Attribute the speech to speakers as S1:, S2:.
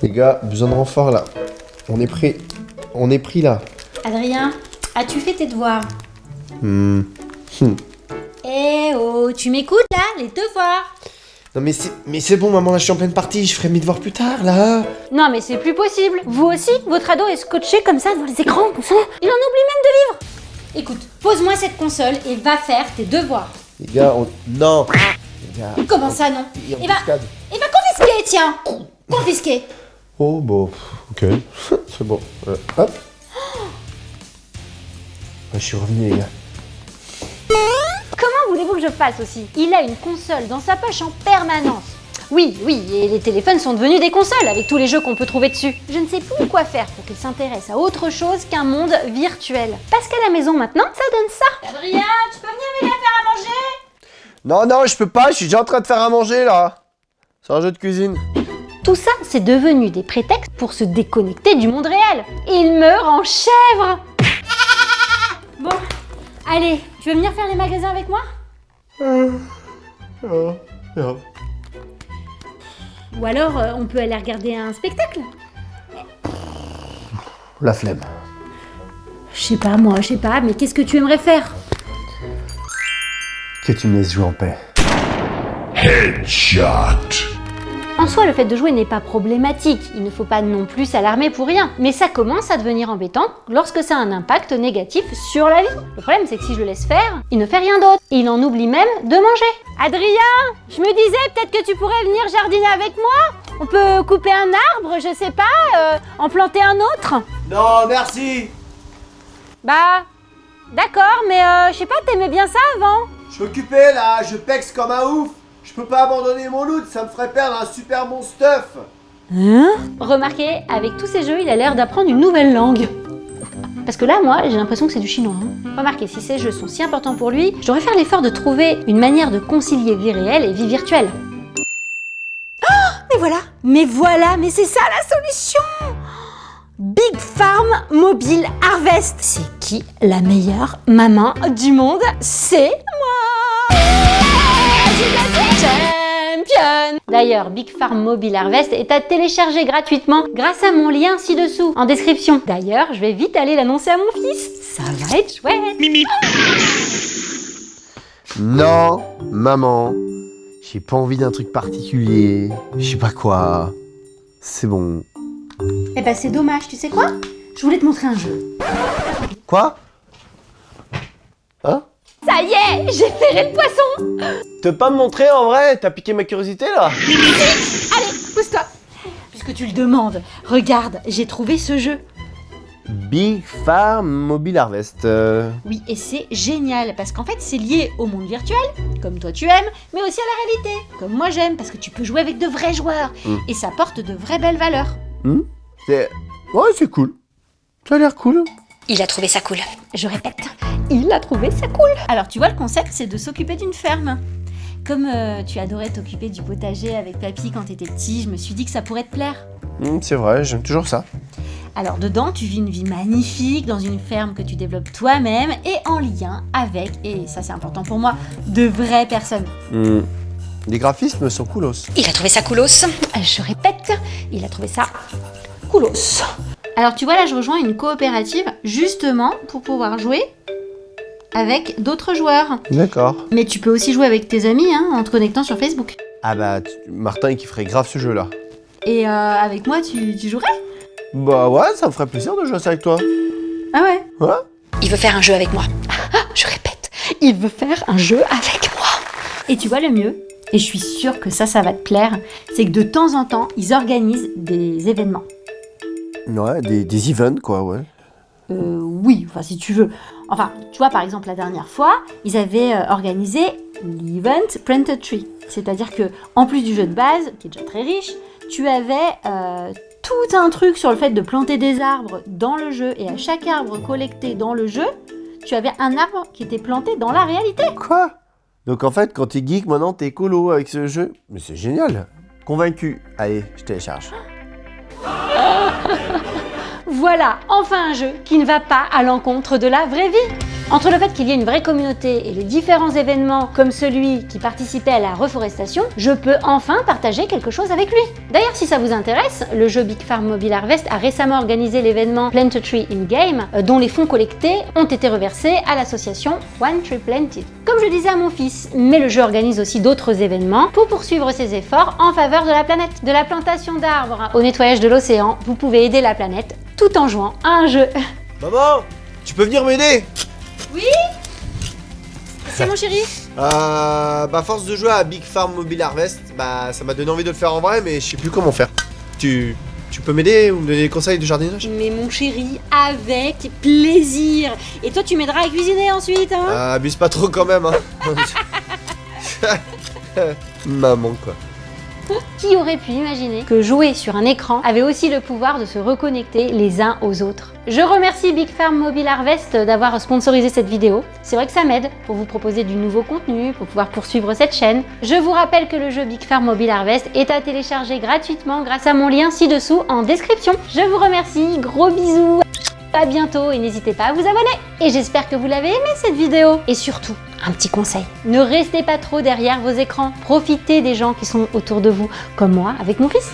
S1: Les gars, besoin de renfort là. On est pris là.
S2: Adrien, as-tu fait tes devoirs? Eh oh, tu m'écoutes là, les devoirs?
S1: Non mais c'est bon maman, là, je suis en pleine partie, je ferai mes devoirs plus tard là.
S2: Non mais c'est plus possible. Vous aussi, votre ado est scotché comme ça devant les écrans, comme ça. Il en oublie même de vivre. Écoute, pose-moi cette console et va faire tes devoirs.
S1: Les gars, Non les gars,
S2: Comment ça non?
S1: il y a
S2: Eh ben, confisquer, tiens. Confisquer.
S1: Oh bon, ok. C'est bon. Hop. Je suis revenu les gars.
S2: Comment voulez-vous que je fasse aussi? Il a une console dans sa poche en permanence. Oui, et les téléphones sont devenus des consoles avec tous les jeux qu'on peut trouver dessus. Je ne sais plus quoi faire pour qu'il s'intéresse à autre chose qu'un monde virtuel. Parce qu'à la maison maintenant, ça donne ça. Adrien, tu peux venir m'aider à faire à manger?
S1: Non, je peux pas, je suis déjà en train de faire à manger là. C'est un jeu de cuisine.
S2: Tout ça, c'est devenu des prétextes pour se déconnecter du monde réel. Il me rend chèvre. Bon, allez, tu veux venir faire les magasins avec moi? Ou alors, on peut aller regarder un spectacle?
S1: La flemme.
S2: Je sais pas, mais qu'est-ce que tu aimerais faire?
S1: Que tu me laisses jouer en paix.
S3: Headshot.
S2: En soi, le fait de jouer n'est pas problématique, il ne faut pas non plus s'alarmer pour rien, mais ça commence à devenir embêtant lorsque ça a un impact négatif sur la vie. Le problème, c'est que si je le laisse faire, il ne fait rien d'autre, et il en oublie même de manger. Adrien, je me disais peut-être que tu pourrais venir jardiner avec moi. On peut couper un arbre, je sais pas, en planter un autre.
S1: Non, merci.
S2: Bah, d'accord, mais je sais pas, t'aimais bien ça avant?
S1: Je suis occupé là, je pexe comme un ouf. Je peux pas abandonner mon loot, ça me ferait perdre un super bon stuff.
S2: Remarquez, avec tous ces jeux, il a l'air d'apprendre une nouvelle langue. Parce que là, moi, j'ai l'impression que c'est du chinois. Remarquez, si ces jeux sont si importants pour lui, je devrais faire l'effort de trouver une manière de concilier vie réelle et vie virtuelle. Oh, mais c'est ça la solution! Big Farm Mobile Harvest. C'est qui la meilleure maman du monde? C'est moi! Champion! D'ailleurs, Big Farm Mobile Harvest est à télécharger gratuitement grâce à mon lien ci-dessous, en description. D'ailleurs, je vais vite aller l'annoncer à mon fils. Ça va être chouette.
S1: Non, maman. J'ai pas envie d'un truc particulier. Je sais pas quoi. C'est bon.
S2: Eh ben c'est dommage, tu sais quoi? Je voulais te montrer un jeu.
S1: Quoi? Hein?
S2: Ça y est, j'ai ferré le poisson!
S1: Tu peux pas me montrer en vrai? T'as piqué ma curiosité là?
S2: Allez, pousse-toi! Puisque tu le demandes, regarde, j'ai trouvé ce jeu.
S1: Big Farm Mobile Harvest.
S2: Oui, et c'est génial, parce qu'en fait c'est lié au monde virtuel, comme toi tu aimes, mais aussi à la réalité, comme moi j'aime, parce que tu peux jouer avec de vrais joueurs, et ça porte de vraies belles valeurs.
S1: Ouais, c'est cool. Ça a l'air cool.
S2: Il a trouvé ça cool. Je répète, il a trouvé ça cool. Alors tu vois, le concept, c'est de s'occuper d'une ferme. Comme tu adorais t'occuper du potager avec papy quand t'étais petit, je me suis dit que ça pourrait te plaire.
S1: C'est vrai, j'aime toujours ça.
S2: Alors dedans, tu vis une vie magnifique dans une ferme que tu développes toi-même et en lien avec, et ça c'est important pour moi, de vraies personnes.
S1: Les graphismes sont coolos.
S2: Il a trouvé ça coolos. Je répète, il a trouvé ça coolos. Alors tu vois, là je rejoins une coopérative justement pour pouvoir jouer avec d'autres joueurs.
S1: D'accord.
S2: Mais tu peux aussi jouer avec tes amis en te connectant sur Facebook.
S1: Ah bah, Martin il kifferait grave ce jeu là.
S2: Et avec moi, tu jouerais?
S1: Bah ouais, ça me ferait plaisir de jouer ça avec toi.
S2: Ah ouais?
S1: Ouais.
S2: Il veut faire un jeu avec moi. Je répète, il veut faire un jeu avec moi. Et tu vois le mieux, et je suis sûre que ça va te plaire, c'est que de temps en temps, ils organisent des événements.
S1: Ouais, des events quoi, ouais.
S2: Oui, enfin si tu veux. Enfin, tu vois, par exemple, la dernière fois, ils avaient organisé l'event Plant a Tree. C'est-à-dire que, en plus du jeu de base, qui est déjà très riche, tu avais tout un truc sur le fait de planter des arbres dans le jeu, et à chaque arbre collecté dans le jeu, tu avais un arbre qui était planté dans la réalité.
S1: Quoi? Donc en fait, quand t'es geek, maintenant t'es écolo avec ce jeu. Mais c'est génial. Convaincu. Allez, je télécharge.
S2: Voilà, enfin un jeu qui ne va pas à l'encontre de la vraie vie. Entre le fait qu'il y ait une vraie communauté et les différents événements comme celui qui participait à la reforestation, je peux enfin partager quelque chose avec lui. D'ailleurs, si ça vous intéresse, le jeu Big Farm Mobile Harvest a récemment organisé l'événement Plant a Tree in Game, dont les fonds collectés ont été reversés à l'association One Tree Planted. Comme je disais à mon fils, mais le jeu organise aussi d'autres événements pour poursuivre ses efforts en faveur de la planète. De la plantation d'arbres au nettoyage de l'océan, vous pouvez aider la planète tout en jouant à un jeu.
S1: Maman, tu peux venir m'aider?
S2: Oui? C'est mon chéri?
S1: Force de jouer à Big Farm Mobile Harvest, ça m'a donné envie de le faire en vrai, mais je sais plus comment faire. Tu peux m'aider ou me donner des conseils de jardinage?
S2: Mais mon chéri, avec plaisir. Et toi, tu m'aideras à cuisiner ensuite, hein?
S1: Abuse pas trop quand même, hein. Maman, quoi.
S2: Qui aurait pu imaginer que jouer sur un écran avait aussi le pouvoir de se reconnecter les uns aux autres? Je remercie Big Farm Mobile Harvest d'avoir sponsorisé cette vidéo. C'est vrai que ça m'aide pour vous proposer du nouveau contenu, pour pouvoir poursuivre cette chaîne. Je vous rappelle que le jeu Big Farm Mobile Harvest est à télécharger gratuitement grâce à mon lien ci-dessous en description. Je vous remercie, gros bisous, à bientôt et n'hésitez pas à vous abonner. Et j'espère que vous l'avez aimé cette vidéo. Et surtout, un petit conseil, ne restez pas trop derrière vos écrans. Profitez des gens qui sont autour de vous, comme moi avec mon fils.